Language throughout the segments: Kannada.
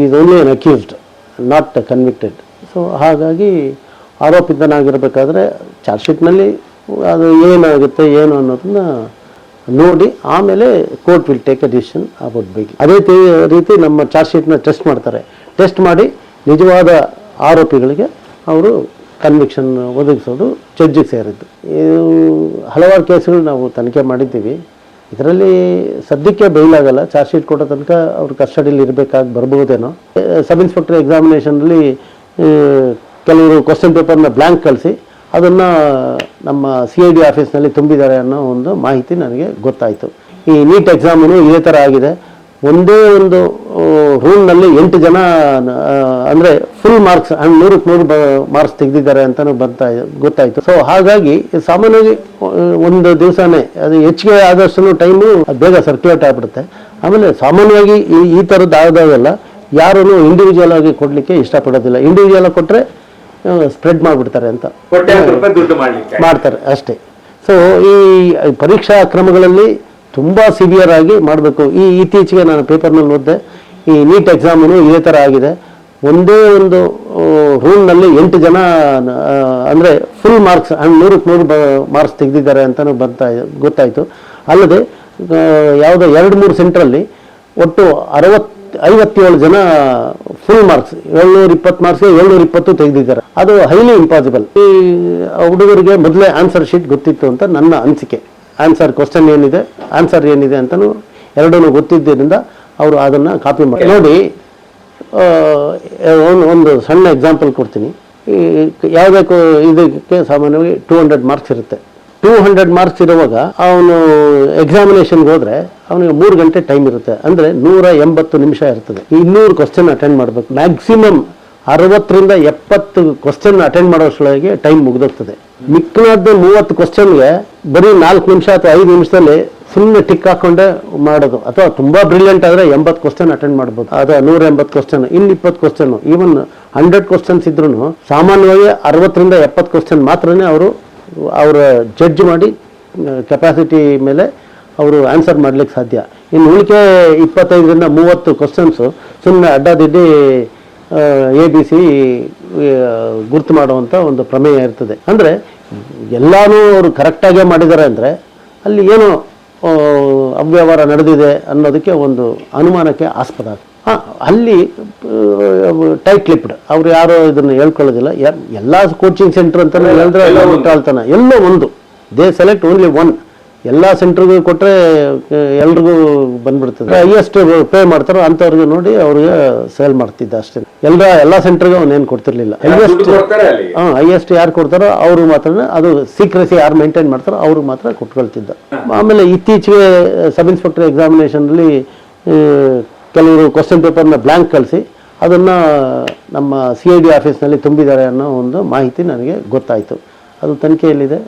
Is only an accused, not convicted. So ಹಾಗಾಗಿ ಆರೋಪಿತನಾಗಿರಬೇಕಾದ್ರೆ ಚಾರ್ಜ್ ಶೀಟ್ನಲ್ಲಿ ಅದು ಏನಾಗುತ್ತೆ ಏನು ಅನ್ನೋದನ್ನ ನೋಡಿ ಆಮೇಲೆ court will take a decision about bail. ಅದೇ ರೀತಿ ನಮ್ಮ ಚಾರ್ಜ್ ಶೀಟ್ನ ಟೆಸ್ಟ್ ಮಾಡ್ತಾರೆ. ಟೆಸ್ಟ್ ಮಾಡಿ ನಿಜವಾದ ಆರೋಪಿಗಳಿಗೆ ಅವರು ಕನ್ವಿಕ್ಷನ್ ಒದಗಿಸೋದು ಜಡ್ಜಿಗೆ ಸೇರಿದ್ದು. ಹಲವಾರು ಕೇಸ್ಗಳು ನಾವು ತನಿಖೆ ಮಾಡಿದ್ದೀವಿ. ಇದರಲ್ಲಿ ಸದ್ಯಕ್ಕೆ ಬೈಲಾಗಲ್ಲ. ಚಾರ್ಜ್ ಶೀಟ್ ಕೊಡೋ ತನಕ ಅವ್ರು ಕಸ್ಟಡಿಯಲ್ಲಿ ಇರಬೇಕಾಗಿ ಬರ್ಬೋದೇನೋ. ಸಬ್ ಇನ್ಸ್ಪೆಕ್ಟರ್ ಎಕ್ಸಾಮಿನೇಷನಲ್ಲಿ ಕೆಲವರು ಕ್ವಶನ್ ಪೇಪರ್ನ ಬ್ಲ್ಯಾಂಕ್ ಕಳಿಸಿ ಅದನ್ನು ನಮ್ಮ CID ಆಫೀಸ್ನಲ್ಲಿ ತುಂಬಿದ್ದಾರೆ ಅನ್ನೋ ಒಂದು ಮಾಹಿತಿ ನನಗೆ ಗೊತ್ತಾಯಿತು. ಈ ನೀಟ್ ಎಕ್ಸಾಮು ಇದೇ ಥರ ಆಗಿದೆ. ಒಂದೇ ಒಂದು ರೂಮ್ನಲ್ಲಿ 8 ಜನ ಅಂದರೆ ಫುಲ್ ಮಾರ್ಕ್ಸ್ 100ಕ್ಕೆ 100 ಮಾರ್ಕ್ಸ್ ತೆಗೆದಿದ್ದಾರೆ ಅಂತಲೂ ಗೊತ್ತಾಯಿತು. ಸೊ ಹಾಗಾಗಿ ಸಾಮಾನ್ಯವಾಗಿ ಒಂದು ದಿವಸನೇ ಅದು ಹೆಚ್ಚಿಗೆ ಆದಷ್ಟು ಟೈಮು ಬೇಗ ಸರ್ಕ್ಯುಲೇಟ್ ಆಗಿಬಿಡುತ್ತೆ. ಆಮೇಲೆ ಸಾಮಾನ್ಯವಾಗಿ ಈ ಥರದ್ದು ಆದಾಗೆಲ್ಲ ಯಾರೂ ಇಂಡಿವಿಜುವಲ್ ಆಗಿ ಕೊಡಲಿಕ್ಕೆ ಇಷ್ಟಪಡೋದಿಲ್ಲ. ಇಂಡಿವಿಜುವಲ್ ಆಗಿ ಕೊಟ್ಟರೆ ಸ್ಪ್ರೆಡ್ ಮಾಡಿಬಿಡ್ತಾರೆ ಅಂತ ಮಾಡ್ತಾರೆ ಅಷ್ಟೇ. ಸೊ ಈ ಪರೀಕ್ಷಾ ಕ್ರಮಗಳಲ್ಲಿ ತುಂಬ ಸಿವಿಯರ್ ಆಗಿ ಮಾಡಬೇಕು. ಇತ್ತೀಚೆಗೆ ನಾನು ಪೇಪರ್ನಲ್ಲಿ ಓದಿದೆ, ಈ ನೀಟ್ ಎಕ್ಸಾಮು ಇದೇ ಥರ ಆಗಿದೆ. ಒಂದೇ ಒಂದು ರೂಮ್ನಲ್ಲಿ 8 ಜನ ಅಂದರೆ ಫುಲ್ ಮಾರ್ಕ್ಸ್ 100ಕ್ಕೆ 100 ಮಾರ್ಕ್ಸ್ ತೆಗೆದಿದ್ದಾರೆ ಅಂತಲೂ ಗೊತ್ತಾಯಿತು. ಅಲ್ಲದೆ ಯಾವುದೋ 2-3 ಸೆಂಟ್ರಲ್ಲಿ ಒಟ್ಟು 57 ಜನ ಫುಲ್ ಮಾರ್ಕ್ಸ್ 720 ಮಾರ್ಕ್ಸ್ಗೆ 720 ತೆಗೆದಿದ್ದಾರೆ. ಅದು ಹೈಲಿ ಇಂಪಾಸಿಬಲ್. ಈ ಹುಡುಗರಿಗೆ ಮೊದಲೇ ಆನ್ಸರ್ ಶೀಟ್ ಗೊತ್ತಿತ್ತು ಅಂತ ನನ್ನ ಅನಿಸಿಕೆ. ಕ್ವಶನ್ ಏನಿದೆ, ಆನ್ಸರ್ ಏನಿದೆ ಅಂತಲೂ ಎರಡೂ ಗೊತ್ತಿದ್ದರಿಂದ ಅವರು ಅದನ್ನು ಕಾಪಿ ಮಾಡಿ ನೋಡಿ. ಒಂದು ಸಣ್ಣ ಎಕ್ಸಾಂಪಲ್ ಕೊಡ್ತೀನಿ. ಯಾವುದೇ ಇದಕ್ಕೆ ಸಾಮಾನ್ಯವಾಗಿ 200 ಮಾರ್ಕ್ಸ್ ಇರುತ್ತೆ. 200 ಮಾರ್ಕ್ಸ್ ಇರುವಾಗ ಅವನು ಎಕ್ಸಾಮಿನೇಷನ್ಗೆ ಹೋದರೆ ಅವನಿಗೆ 3 ಗಂಟೆ ಟೈಮ್ ಇರುತ್ತೆ. ಅಂದರೆ 180 ನಿಮಿಷ ಇರ್ತದೆ. 200 ಕ್ವಶನ್ ಅಟೆಂಡ್ ಮಾಡಬೇಕು. ಮ್ಯಾಕ್ಸಿಮಮ್ 60ರಿಂದ 70 ಕ್ವಶನ್ ಅಟೆಂಡ್ ಮಾಡೋಷ್ಟೊಳಗೆ ಟೈಮ್ ಮುಗಿದೋಗ್ತದೆ. ಮಿಕ್ಕಿನಾದ 30 ಕ್ವಶನ್ಗೆ ಬರೀ 4 ನಿಮಿಷ ಅಥವಾ 5 ನಿಮಿಷದಲ್ಲಿ ಸುಮ್ಮನೆ ಟಿಕ್ ಹಾಕೊಂಡೆ ಮಾಡೋದು. ಅಥವಾ ತುಂಬ ಬ್ರಿಲಿಯಂಟ್ ಆದರೆ 80 ಕ್ವಶನ್ ಅಟೆಂಡ್ ಮಾಡ್ಬೋದು. ಅದು 180 ಕ್ವಶನ್, 20 ಕ್ವಶನ್, ಈವನ್ 100 ಕ್ವಶನ್ಸ್ ಇದ್ರೂ ಸಾಮಾನ್ಯವಾಗಿ 60ರಿಂದ 70 ಕ್ವಶನ್ ಮಾತ್ರನೇ ಅವರ ಜಡ್ಜ್ ಮಾಡಿ ಕೆಪಾಸಿಟಿ ಮೇಲೆ ಅವರು ಆನ್ಸರ್ ಮಾಡ್ಲಿಕ್ಕೆ ಸಾಧ್ಯ. ಇನ್ನು ಉಳಿಕೆ 25ರಿಂದ 30 ಕ್ವಶನ್ಸು ಸುಮ್ಮನೆ ಅಡ್ಡಾದಿಡ್ಡಿ ABC ಗುರ್ತು ಮಾಡುವಂಥ ಒಂದು ಪ್ರಮೇಯ ಇರ್ತದೆ. ಅಂದರೆ ಎಲ್ಲನೂ ಅವರು ಕರೆಕ್ಟಾಗೇ ಮಾಡಿದ್ದಾರೆ ಅಂದರೆ ಅಲ್ಲಿ ಏನೋ ಅವ್ಯವಹಾರ ನಡೆದಿದೆ ಅನ್ನೋದಕ್ಕೆ ಒಂದು ಅನುಮಾನಕ್ಕೆ ಆಸ್ಪದ. ಅಲ್ಲಿ ಟೈಟ್ ಲಿಪ್ಡ್ ಅವ್ರು ಯಾರೋ ಇದನ್ನು ಹೇಳ್ಕೊಳ್ಳೋದಿಲ್ಲ. ಎಲ್ಲ ಕೋಚಿಂಗ್ ಸೆಂಟರ್ ಅಂತ ಹೇಳಿದ್ರೆ ಮುಟ್ಟಾಳ್ತಾನೆ. ಎಲ್ಲೋ ಒಂದು ದೇ ಸೆಲೆಕ್ಟ್ ಓನ್ಲಿ ಒನ್. ಎಲ್ಲ ಸೆಂಟ್ರಿಗೂ ಕೊಟ್ಟರೆ ಎಲ್ರಿಗೂ ಬಂದ್ಬಿಡ್ತದೆ. ಹೈಯೆಸ್ಟ್ ಪೇ ಮಾಡ್ತಾರೋ ಅಂಥವ್ರಿಗೆ ನೋಡಿ ಅವ್ರಿಗೆ ಸೇಲ್ ಮಾಡ್ತಿದ್ದ ಅಷ್ಟೇ. ಎಲ್ಲ ಸೆಂಟ್ರಿಗೆ ಅವನೇನು ಕೊಡ್ತಿರ್ಲಿಲ್ಲ. ಹೈಯೆಸ್ಟ್ ಯಾರು ಕೊಡ್ತಾರೋ ಅವರು ಮಾತ್ರ, ಅದು ಸೀಕ್ರೆಸಿ ಯಾರು ಮೇಂಟೈನ್ ಮಾಡ್ತಾರೋ ಅವ್ರಿಗೆ ಮಾತ್ರ ಕೊಟ್ಕೊಳ್ತಿದ್ದ. ಆಮೇಲೆ ಇತ್ತೀಚೆಗೆ ಸಬ್ ಇನ್ಸ್ಪೆಕ್ಟರ್ ಎಕ್ಸಾಮಿನೇಷನಲ್ಲಿ ಕೆಲವರು ಕ್ವಶನ್ ಪೇಪರ್ನ ಬ್ಲ್ಯಾಂಕ್ ಕಳಿಸಿ ಅದನ್ನು ನಮ್ಮ CID ಆಫೀಸ್ನಲ್ಲಿ ತುಂಬಿದ್ದಾರೆ ಅನ್ನೋ ಒಂದು ಮಾಹಿತಿ ನನಗೆ ಗೊತ್ತಾಯಿತು. ಅದು ತನಿಖೆಯಲ್ಲಿದೆ.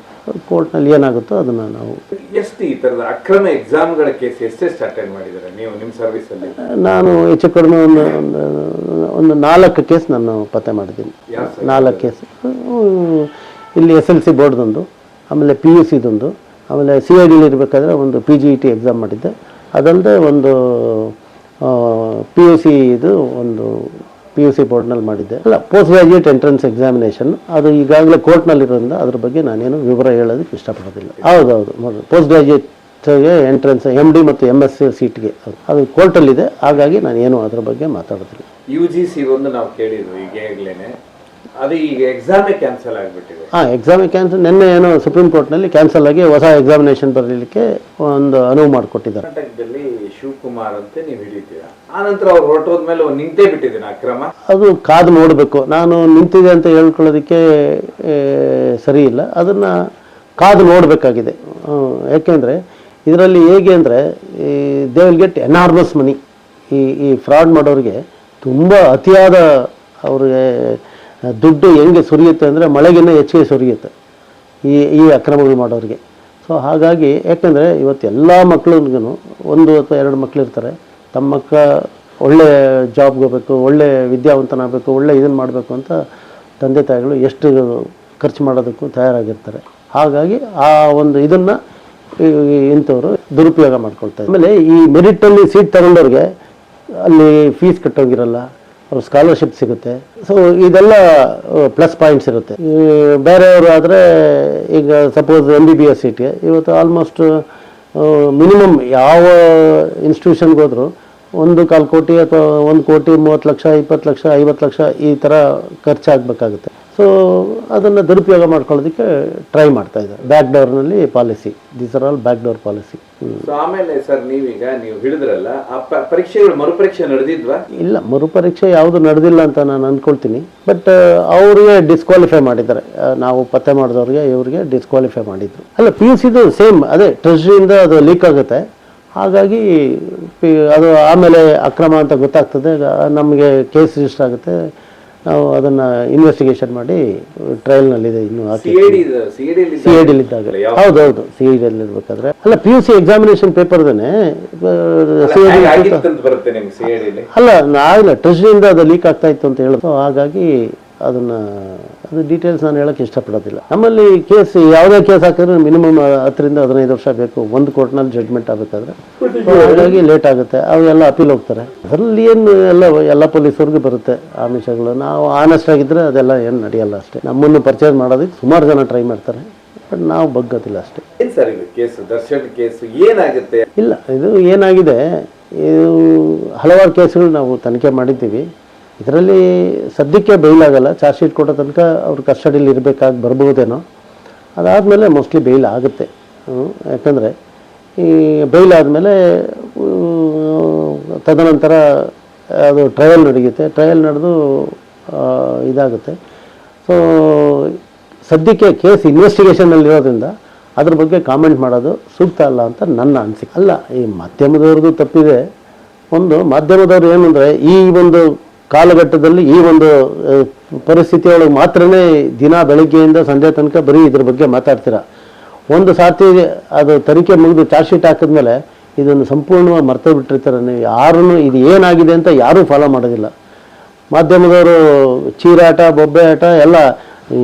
ಕೋರ್ಟ್ನಲ್ಲಿ ಏನಾಗುತ್ತೋ ಅದನ್ನು ನಾವು ಎಷ್ಟು ಈ ಥರದ ಅಕ್ರಮ ಎಕ್ಸಾಮ್ಗಳ ಕೇಸ್ ಎಷ್ಟೆಷ್ಟು ಅಟೆಂಡ್ ಮಾಡಿದ್ದಾರೆ ನೀವು ನಿಮ್ಮ ಸರ್ವಿಸಲ್ಲಿ? ನಾನು ಹೆಚ್ಚು ಕಡಿಮೆ ಒಂದು 4 ಕೇಸ್ ನಾನು ಪತ್ತೆ ಮಾಡಿದ್ದೀನಿ. 4 ಕೇಸ್ ಇಲ್ಲಿ SLC ಬೋರ್ಡ್ದೊಂದು, ಆಮೇಲೆ PUCದೊಂದು, ಆಮೇಲೆ CIDಲಿ ಇರಬೇಕಾದ್ರೆ ಒಂದು PGET ಎಕ್ಸಾಮ್ ಮಾಡಿದ್ದೆ. ಅದಲ್ಲದೆ ಒಂದು PUC ಬೋರ್ಡ್ನಲ್ಲಿ ಮಾಡಿದ್ದೆ. ಅಲ್ಲ, ಪೋಸ್ಟ್ ಗ್ರಾಜ್ಯುಯೇಟ್ ಎಂಟ್ರೆನ್ಸ್ ಎಕ್ಸಾಮಿನೇಷನ್. ಅದು ಈಗಾಗಲೇ ಕೋರ್ಟ್ನಲ್ಲಿರೋದ್ರಿಂದ ಅದ್ರ ಬಗ್ಗೆ ನಾನೇನು ವಿವರ ಹೇಳೋದಕ್ಕೆ ಇಷ್ಟಪಡೋದಿಲ್ಲ. ಹೌದೌದು, ಪೋಸ್ಟ್ ಗ್ರಾಜ್ಯುಯೇಟ್ಗೆ ಎಂಟ್ರೆನ್ಸ್ MD ಮತ್ತು MS ಸೀಟ್ಗೆ ಅದು ಕೋರ್ಟಲ್ಲಿದೆ. ಹಾಗಾಗಿ ನಾನು ಏನು ಅದ್ರ ಬಗ್ಗೆ ಮಾತಾಡೋದಿಲ್ಲ. UGC ಒಂದು ನಾವು ಕೇಳಿದ್ವಿ ಈಗಾಗಲೇ, ಅದು ಈಗ ಎಕ್ಸಾಮೇ ಕ್ಯಾನ್ಸಲ್ ಆಗಿಬಿಟ್ಟಿದೆ. ಎಕ್ಸಾಮೇ ಕ್ಯಾನ್ಸಲ್. ನಿನ್ನೆ ಏನೋ ಸುಪ್ರೀಂ ಕೋರ್ಟ್ನಲ್ಲಿ ಕ್ಯಾನ್ಸಲ್ ಆಗಿ ಹೊಸ ಎಕ್ಸಾಮಿನೇಷನ್ ಬರಲಿಕ್ಕೆ ಒಂದು ಅನುವು ಮಾಡಿಕೊಟ್ಟಿದ್ದಾರೆ. ಕರ್ನಾಟಕದಲ್ಲಿ ಶಿವಕುಮಾರ್ ಅಂತ ನೀವು ಹಿಡಿತೀರಾ, ಆನಂತರ ಅವ್ರು ಹೊರಟೋದ್ಮೇಲೆ ನಿಂತೇ ಬಿಟ್ಟಿದ್ದೀನಿ ಅಕ್ರಮ. ಅದು ಕಾದು ನೋಡಬೇಕು. ನಾನು ನಿಂತಿದೆ ಅಂತ ಹೇಳ್ಕೊಳ್ಳೋದಕ್ಕೆ ಸರಿ ಇಲ್ಲ. ಅದನ್ನು ಕಾದು ನೋಡಬೇಕಾಗಿದೆ. ಯಾಕೆಂದರೆ ಇದರಲ್ಲಿ ಹೇಗೆ ಅಂದರೆ ದೇ ವಿಲ್ ಗೆಟ್ ಎನಾರ್ಮಸ್ ಮನಿ. ಈ ಫ್ರಾಡ್ ಮಾಡೋರಿಗೆ ತುಂಬ ಅತಿಯಾದ ಅವ್ರಿಗೆ ದುಡ್ಡು ಹೆಂಗೆ ಸುರಿಯುತ್ತೆ ಅಂದರೆ ಮಳೆಗಿನ್ನ ಹೆಚ್ಚಿಗೆ ಸುರಿಯುತ್ತೆ ಈ ಅಕ್ರಮಗಳು ಮಾಡೋರಿಗೆ. ಸೊ ಹಾಗಾಗಿ ಯಾಕೆಂದರೆ ಇವತ್ತು ಎಲ್ಲ ಮಕ್ಳಿಗೂ 1 ಅಥವಾ 2 ಮಕ್ಳು ಇರ್ತಾರೆ. ತಮ್ಮ ಮಕ್ಕ ಒಳ್ಳೆ ಜಾಬ್ಗೆ ಹೋಗ್ಬೇಕು, ಒಳ್ಳೆ ವಿದ್ಯಾವಂತನಾಗಬೇಕು, ಒಳ್ಳೆ ಇದನ್ನು ಮಾಡಬೇಕು ಅಂತ ತಂದೆ ತಾಯಿಗಳು ಎಷ್ಟು ಖರ್ಚು ಮಾಡೋದಕ್ಕೂ ತಯಾರಾಗಿರ್ತಾರೆ. ಹಾಗಾಗಿ ಆ ಒಂದು ಇದನ್ನು ಇಂಥವರು ದುರುಪಯೋಗ ಮಾಡ್ಕೊಳ್ತಾರೆ. ಆಮೇಲೆ ಈ ಮೆರಿಟಲ್ಲಿ ಸೀಟ್ ತಗೊಂಡವ್ರಿಗೆ ಅಲ್ಲಿ ಫೀಸ್ ಕಟ್ಟೋಂಗಿರಲ್ಲ, ಅವ್ರ ಸ್ಕಾಲರ್ಶಿಪ್ ಸಿಗುತ್ತೆ. ಸೊ ಇದೆಲ್ಲ ಪ್ಲಸ್ ಪಾಯಿಂಟ್ಸ್ ಇರುತ್ತೆ. ಈ ಬೇರೆಯವರು ಆದರೆ ಈಗ ಸಪೋಸ್ MBBS ಸೀಟ್ಗೆ ಇವತ್ತು ಆಲ್ಮೋಸ್ಟ್ ಮಿನಿಮಮ್ ಯಾವ ಇನ್ಸ್ಟಿಟ್ಯೂಷನ್ಗೆ ಹೋದ್ರು 1.25 ಕೋಟಿ ಅಥವಾ 1 ಕೋಟಿ 30 ಲಕ್ಷ 20 ಲಕ್ಷ 50 ಲಕ್ಷ ಈ ಥರ ಖರ್ಚಾಗಬೇಕಾಗುತ್ತೆ. ಸೊ ಅದನ್ನು ದುರುಪಯೋಗ ಮಾಡ್ಕೊಳ್ಳೋದಕ್ಕೆ ಟ್ರೈ ಮಾಡ್ತಾ ಇದ್ದಾರೆ. ಬ್ಯಾಕ್ ಡೋರ್ನಲ್ಲಿ policy, these are all back door policy. So ಆಮೇಲೆ ಸರ್ ನೀವು ಹೇಳಿದ್ರಲ್ಲ ಆ ಪರೀಕ್ಷೆಗಳು ಮರುಪರೀಕ್ಷೆ ನಡೆದಿದ್ವಾ? ಇಲ್ಲ, ಮರುಪರೀಕ್ಷೆ ಯಾವುದು ನಡೆದಿಲ್ಲ ಅಂತ ನಾನು ಅಂದ್ಕೊಳ್ತೀನಿ. ಬಟ್ ಅವ್ರಿಗೆ ಡಿಸ್ಕ್ವಾಲಿಫೈ ಮಾಡಿದ್ದಾರೆ, ನಾವು ಪತ್ತೆ ಮಾಡಿದವ್ರಿಗೆ ಇವ್ರಿಗೆ ಡಿಸ್ಕ್ವಾಲಿಫೈ ಮಾಡಿದ್ರು. ಅಲ್ಲ, PUCದು ಸೇಮ್ ಅದೇ ಟ್ರೆಷರಿಯಿಂದ ಅದು ಲೀಕ್ ಆಗುತ್ತೆ. ಹಾಗಾಗಿ ಅದು ಆಮೇಲೆ ಅಕ್ರಮ ಅಂತ ಗೊತ್ತಾಗ್ತದೆ, ನಮಗೆ ಕೇಸ್ ರಿಜಿಸ್ಟರ್ ಆಗುತ್ತೆ. ನಾವು ಅದನ್ನು ಇನ್ವೆಸ್ಟಿಗೇಷನ್ ಮಾಡಿ ಟ್ರಯಲ್ನಲ್ಲಿದೆ ಇನ್ನೂ CID-ಲಿದ್ದಾಗ. ಹೌದೌದು, CID-ಲಿ ಇರ್ಬೇಕಾದ್ರೆ. ಅಲ್ಲ, PUC ಎಕ್ಸಾಮಿನೇಷನ್ ಪೇಪರ್ದೇನೆ ಅಲ್ಲ, ಆಗಿಲ್ಲ, ಟ್ರೆಷರಿಯಿಂದ ಅದು ಲೀಕ್ ಆಗ್ತಾ ಇತ್ತು ಅಂತ ಹೇಳೋದು. ಹಾಗಾಗಿ ಅದು ಡೀಟೇಲ್ಸ್ ನಾನು ಹೇಳೋಕ್ಕೆ ಇಷ್ಟಪಡೋದಿಲ್ಲ. ನಮ್ಮಲ್ಲಿ ಕೇಸ್ ಯಾವುದೇ ಕೇಸ್ ಹಾಕಿದ್ರೆ ಮಿನಿಮಮ್ 10 ರಿಂದ 15 ವರ್ಷ ಬೇಕು ಒಂದು ಕೋರ್ಟ್ನಲ್ಲಿ ಜಡ್ಜ್ಮೆಂಟ್ ಆಗಬೇಕಾದ್ರೆ. ಹಾಗಾಗಿ ಲೇಟ್ ಆಗುತ್ತೆ. ಅವೆಲ್ಲ ಅಪೀಲ್ ಹೋಗ್ತಾರೆ. ಅದರಲ್ಲಿ ಏನು ಎಲ್ಲ ಪೊಲೀಸವ್ರಿಗೆ ಬರುತ್ತೆ ಆಮಿಷಗಳು. ನಾವು ಆನೆಸ್ಟ್ ಆಗಿದ್ದರೆ ಅದೆಲ್ಲ ಏನು ನಡೆಯಲ್ಲ ಅಷ್ಟೇ. ನಮ್ಮನ್ನು ಪರ್ಚೇಸ್ ಮಾಡೋದಕ್ಕೆ ಸುಮಾರು ಜನ ಟ್ರೈ ಮಾಡ್ತಾರೆ, ಬಟ್ ನಾವು ಬಗ್ಗೋದಿಲ್ಲ ಅಷ್ಟೇ. ಏನು ಸರ್ ಇದು ಕೇಸು, ದರ್ಶನ್ ಕೇಸು ಏನಾಗುತ್ತೆ? ಇಲ್ಲ, ಇದು ಏನಾಗಿದೆ, ಇದು ಹಲವಾರು ಕೇಸುಗಳು ನಾವು ತನಿಖೆ ಮಾಡಿದ್ದೀವಿ. ಇದರಲ್ಲಿ ಸದ್ಯಕ್ಕೆ ಬೇಲ್ ಆಗಲ್ಲ. ಚಾರ್ಜ್ ಶೀಟ್ ಕೊಡೋ ತನಕ ಅವ್ರು ಕಸ್ಟಡಿಯಲ್ಲಿ ಇರಬೇಕಾಗಿ ಬರ್ಬೋದೇನೋ. ಅದಾದಮೇಲೆ ಮೋಸ್ಟ್ಲಿ ಬೇಲ್ ಆಗುತ್ತೆ. ಯಾಕಂದರೆ ಈ ಬೇಲ್ ಆದಮೇಲೆ ತದನಂತರ ಅದು ಟ್ರಯಲ್ ನಡೆಯುತ್ತೆ. ಟ್ರಯಲ್ ನಡೆದು ಇದಾಗುತ್ತೆ. ಸೊ ಸದ್ಯಕ್ಕೆ ಕೇಸ್ ಇನ್ವೆಸ್ಟಿಗೇಷನಲ್ಲಿರೋದ್ರಿಂದ ಅದ್ರ ಬಗ್ಗೆ ಕಾಮೆಂಟ್ ಮಾಡೋದು ಸೂಕ್ತ ಅಲ್ಲ ಅಂತ ನನ್ನ ಅನಿಸಿಕೆ. ಅಲ್ಲ, ಈ ಮಾಧ್ಯಮದವ್ರದ್ದು ತಪ್ಪಿದೆ. ಒಂದು ಮಾಧ್ಯಮದವ್ರು ಏನಂದರೆ ಈ ಒಂದು ಕಾಲಘಟ್ಟದಲ್ಲಿ ಈ ಒಂದು ಪರಿಸ್ಥಿತಿಯೊಳಗೆ ಮಾತ್ರನೇ ದಿನ ಬೆಳಗ್ಗೆಯಿಂದ ಸಂಜೆ ತನಕ ಬರೀ ಇದ್ರ ಬಗ್ಗೆ ಮಾತಾಡ್ತೀರ. ಒಂದು ಸಾರ್ತಿ ಅದು ತನಿಖೆ ಮುಗಿದು ಚಾರ್ಜ್ ಶೀಟ್ ಹಾಕಿದ್ಮೇಲೆ ಇದನ್ನು ಸಂಪೂರ್ಣವಾಗಿ ಮರ್ತೇ ಬಿಟ್ಟಿರ್ತಾರೆ. ನೀವು ಯಾರೂ ಇದು ಏನಾಗಿದೆ ಅಂತ ಯಾರೂ ಫಾಲೋ ಮಾಡೋದಿಲ್ಲ. ಮಾಧ್ಯಮದವರು ಚೀರಾಟ ಬೊಬ್ಬೆ ಆಟ ಎಲ್ಲ ಈ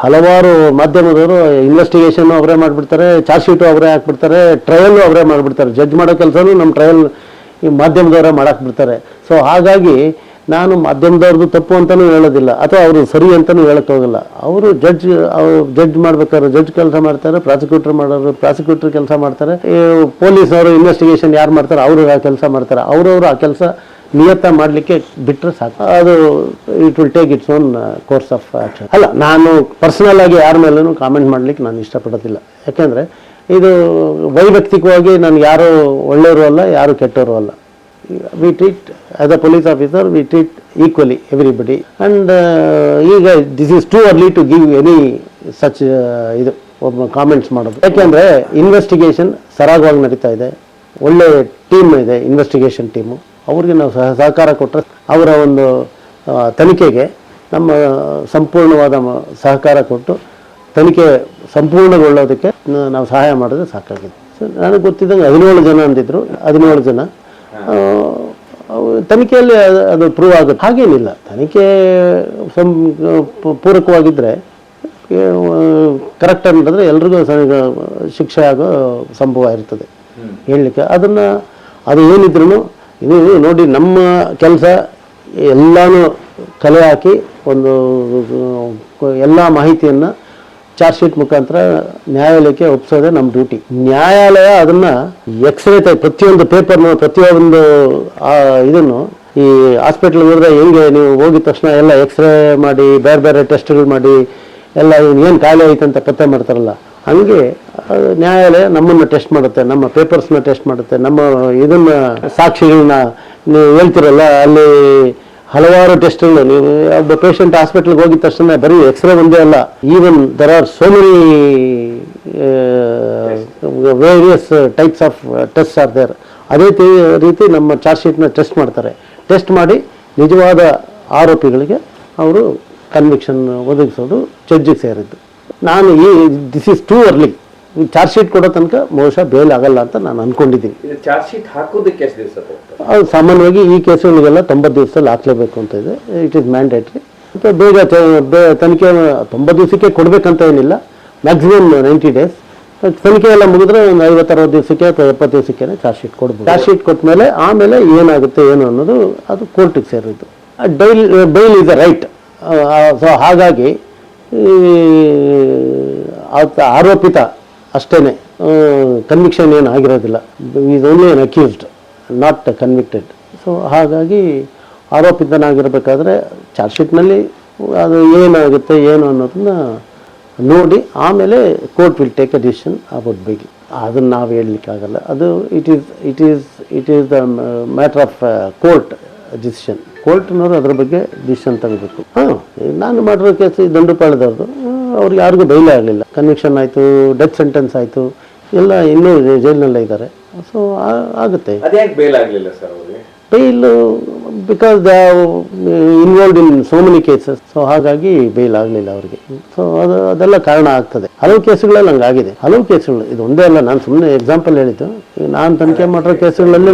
ಹಲವಾರು ಮಾಧ್ಯಮದವರು ಇನ್ವೆಸ್ಟಿಗೇಷನ್ನು ಅವರೇ ಮಾಡಿಬಿಡ್ತಾರೆ, ಚಾರ್ಜ್ ಶೀಟು ಅವರೇ ಹಾಕ್ಬಿಡ್ತಾರೆ, ಟ್ರಯಲ್ಲು ಅವರೇ ಮಾಡಿಬಿಡ್ತಾರೆ. ಜಡ್ಜ್ ಮಾಡೋ ಕೆಲಸನೂ ನಮ್ಮ ಟ್ರಯಲ್ ಈ ಮಾಧ್ಯಮದವರೇ ಮಾಡಾಕ್ಬಿಡ್ತಾರೆ. ಸೊ ಹಾಗಾಗಿ ನಾನು ಮಾಧ್ಯಮದವ್ರದ್ದು ತಪ್ಪು ಅಂತಲೂ ಹೇಳೋದಿಲ್ಲ, ಅಥವಾ ಅವರು ಸರಿ ಅಂತಲೂ ಹೇಳಕ್ಕೆ ಹೋಗಲ್ಲ. ಅವರು ಜಡ್ಜ್ ಮಾಡ್ಬೇಕಾದ್ರೆ ಜಡ್ಜ್ ಕೆಲಸ ಮಾಡ್ತಾರೆ, ಪ್ರಾಸಿಕ್ಯೂಟರ್ ಮಾಡೋರು ಪ್ರಾಸಿಕ್ಯೂಟರ್ ಕೆಲಸ ಮಾಡ್ತಾರೆ, ಪೊಲೀಸವರು ಇನ್ವೆಸ್ಟಿಗೇಷನ್ ಯಾರು ಮಾಡ್ತಾರೆ ಅವರು ಆ ಕೆಲಸ ಮಾಡ್ತಾರೆ. ಅವರವರು ಆ ಕೆಲಸ ನಿಯತ್ತ ಮಾಡಲಿಕ್ಕೆ ಬಿಟ್ಟರೆ ಸಾಕು. ಅದು it will take its own course of action. ಅಲ್ಲ, ನಾನು ಪರ್ಸನಲ್ ಆಗಿ ಯಾರ ಮೇಲೂ ಕಾಮೆಂಟ್ ಮಾಡಲಿಕ್ಕೆ ನಾನು ಇಷ್ಟಪಡೋದಿಲ್ಲ. ಯಾಕೆಂದರೆ ಇದು ವೈಯಕ್ತಿಕವಾಗಿ ನಾನು ಯಾರು ಒಳ್ಳೆಯವರು ಅಲ್ಲ, ಯಾರು ಕೆಟ್ಟವರು ಅಲ್ಲ. we treat, as a police officer, we treat equally everybody. And ಈಗ this is too early to give any such ಇದು ಕಾಮೆಂಟ್ಸ್ ಮಾಡೋದು. ಯಾಕೆಂದರೆ ಇನ್ವೆಸ್ಟಿಗೇಷನ್ ಸರಾಗವಾಗಿ ನಡೀತಾ ಇದೆ. ಒಳ್ಳೆ ಟೀಮ್ ಇದೆ, ಇನ್ವೆಸ್ಟಿಗೇಷನ್ ಟೀಮು. ಅವ್ರಿಗೆ ನಾವು ಸಹಕಾರ ಕೊಟ್ಟರೆ ಅವರ ಒಂದು ತನಿಖೆಗೆ ನಮ್ಮ ಸಂಪೂರ್ಣವಾದ ಸಹಕಾರ ಕೊಟ್ಟು ತನಿಖೆ ಸಂಪೂರ್ಣಗೊಳ್ಳೋದಕ್ಕೆ ನಾವು ಸಹಾಯ ಮಾಡಿದ್ರೆ ಸಾಕಾಗಿದೆ. ಸೊ ನನಗೆ ಗೊತ್ತಿದ್ದಂಗೆ 17 ಜನ ಅಂದಿದ್ರು. 17 ಜನ ತನಿಖೆಯಲ್ಲಿ ಅದು ಪ್ರೂವ್ ಆಗುತ್ತೆ. ಹಾಗೇನಿಲ್ಲ, ತನಿಖೆ ಪೂರಕವಾಗಿದ್ದರೆ ಕರೆಕ್ಟ್ ಅನ್ನಿದ್ರೆ ಎಲ್ರಿಗೂ ಶಿಕ್ಷೆ ಆಗೋ ಸಂಭವ ಇರ್ತದೆ ಹೇಳಲಿಕ್ಕೆ. ಅದು ಏನಿದ್ರು ಇದು ನೋಡಿ, ನಮ್ಮ ಕೆಲಸ ಎಲ್ಲನೂ ಕಲೆ ಹಾಕಿ ಒಂದು ಎಲ್ಲ ಮಾಹಿತಿಯನ್ನು ಚಾರ್ಜ್ ಶೀಟ್ ಮುಖಾಂತರ ನ್ಯಾಯಾಲಯಕ್ಕೆ ಒಪ್ಪಿಸೋದೇ ನಮ್ಮ ಡ್ಯೂಟಿ. ನ್ಯಾಯಾಲಯ ಅದನ್ನು ಎಕ್ಸ್ರೇ ಪ್ರತಿಯೊಂದು ಪೇಪರ್ನು ಪ್ರತಿಯೊಂದು ಇದನ್ನು ಈ ಹಾಸ್ಪಿಟ್ಲಿಗೆ ಹೋದರೆ ಹೆಂಗೆ ನೀವು ಹೋಗಿದ ತಕ್ಷಣ ಎಲ್ಲ ಎಕ್ಸ್ರೇ ಮಾಡಿ ಬೇರೆ ಬೇರೆ ಟೆಸ್ಟ್ಗಳು ಮಾಡಿ ಎಲ್ಲ ಏನು ಕಾಯಿಲೆ ಐತೆ ಅಂತ ಪತ್ತೆ ಮಾಡ್ತಾರಲ್ಲ, ಹಂಗೆ ನ್ಯಾಯಾಲಯ ನಮ್ಮನ್ನು ಟೆಸ್ಟ್ ಮಾಡುತ್ತೆ, ನಮ್ಮ ಪೇಪರ್ಸ್ನ ಟೆಸ್ಟ್ ಮಾಡುತ್ತೆ, ನಮ್ಮ ಇದನ್ನು ಸಾಕ್ಷಿಗಳನ್ನ ನೀವು ಹೇಳ್ತಿರಲ್ಲ ಅಲ್ಲಿ ಹಲವಾರು ಟೆಸ್ಟ್ಗಳು. ನೀವು ಒಬ್ಬ ಪೇಷಂಟ್ ಹಾಸ್ಪಿಟ್ಲಿಗೆ ಹೋಗಿದ ತಕ್ಷಣ ಬರೀ ಎಕ್ಸ್ರೇ ಒಂದೇ ಅಲ್ಲ, even there are so many various types of test are there. ಅದೇ ರೀತಿ ನಮ್ಮ ಚಾರ್ಜ್ ಶೀಟ್ನ ಟೆಸ್ಟ್ ಮಾಡ್ತಾರೆ. ಟೆಸ್ಟ್ ಮಾಡಿ ನಿಜವಾದ ಆರೋಪಿಗಳಿಗೆ ಅವರು ಕನ್ವಿಕ್ಷನ್ ಒದಗಿಸೋದು ಜಡ್ಜಿಗೆ ಸೇರಿದ್ದು. ನಾನು this is too early. Charge sheet ಕೊಡೋ ತನಕ ಬಹುಶಃ ಬೇಲ್ ಆಗಲ್ಲ ಅಂತ ನಾನು ಅಂದ್ಕೊಂಡಿದ್ದೀನಿ. ಚಾರ್ಜ್ ಶೀಟ್ ಹಾಕೋದಕ್ಕೆ ಎಷ್ಟು ದಿವಸ? ಅದು ಸಾಮಾನ್ಯವಾಗಿ ಈ ಕೇಸುಗಳಿಗೆಲ್ಲ 90 ದಿವಸದಲ್ಲಿ ಹಾಕ್ಲೇಬೇಕು ಅಂತ ಇದೆ. It is mandatory. ಮತ್ತು ಬೇಗ ತನಿಖೆ 90 ದಿವಸಕ್ಕೆ ಕೊಡಬೇಕಂತ ಏನಿಲ್ಲ, ಮ್ಯಾಕ್ಸಿಮಮ್ 90 ಡೇಸ್. ತನಿಖೆ ಎಲ್ಲ ಮುಗಿದ್ರೆ ಒಂದು 50-60 ದಿವಸಕ್ಕೆ ಅಥವಾ 70 ದಿವಸಕ್ಕೆ ಚಾರ್ಜ್ ಶೀಟ್ ಕೊಡ್ಬೋದು. ಚಾರ್ಜ್ ಶೀಟ್ ಕೊಟ್ಟ ಮೇಲೆ ಆಮೇಲೆ ಏನಾಗುತ್ತೆ ಏನು ಅನ್ನೋದು ಅದು ಕೋರ್ಟಿಗೆ ಸೇರಿದ್ದು. ಬೈಲ್ ಈಸ್ ಅ ರೈಟ್. ಸೊ ಹಾಗಾಗಿ ಆರೋಪಿತ ಅಷ್ಟೇ, ಕನ್ವಿಕ್ಷನ್ ಏನು ಆಗಿರೋದಿಲ್ಲ. Is only N accused, not convicted. So ಹಾಗಾಗಿ ಆರೋಪಿತನಾಗಿರಬೇಕಾದ್ರೆ ಚಾರ್ಜ್ ಶೀಟ್ನಲ್ಲಿ ಅದು ಏನಾಗುತ್ತೆ ಏನು ಅನ್ನೋದನ್ನ ನೋಡಿ ಆಮೇಲೆ court will take a decision about bail. ಅದನ್ನು ನಾವು ಹೇಳಲಿಕ್ಕಾಗಲ್ಲ. ಅದು it is the matter of court decision. ಕೋರ್ಟ್ನವರು ಅದ್ರ ಬಗ್ಗೆ ಡಿಸಿಷನ್ ತಗೋಬೇಕು. ನಾನು ಮಾಡಿರೋ ಕೇಸು ದಂಡುಪಾಳ್ಯದವ್ರದ್ದು, ಅವ್ರಿಗೆ ಯಾರಿಗೂ ಬೈಲೇ ಆಗಲಿಲ್ಲ. ಕನ್ವಿಕ್ಷನ್ ಆಯಿತು, ಡೆತ್ ಸೆಂಟೆನ್ಸ್ ಆಯಿತು, ಎಲ್ಲ ಇನ್ನೂ ಜೈಲಿನಲ್ಲೇ ಇದ್ದಾರೆ. ಸೊ ಆಗುತ್ತೆ. ಅದ್ಯಾಕೆ ಬೇಲ್ ಆಗಲಿಲ್ಲ ಸರ್ ಅವ್ರಿಗೆ? Bail because they involved in so many cases. So ಹಾಗಾಗಿ ಬೈಲ್ ಆಗಲಿಲ್ಲ ಅವರಿಗೆ. ಸೊ ಅದೆಲ್ಲ ಕಾರಣ ಆಗ್ತದೆ. ಹಲವು ಕೇಸುಗಳಲ್ಲಿ ಹಂಗಾಗಿದೆ, ಹಲವು ಕೇಸುಗಳು. ಇದು ಒಂದೇ ಅಲ್ಲ, ನಾನು ಸುಮ್ಮನೆ ಎಕ್ಸಾಂಪಲ್ ಹೇಳಿದ್ದು. ನಾನು ತನಿಖೆ ಮಾಡಿರೋ ಕೇಸುಗಳಲ್ಲಿ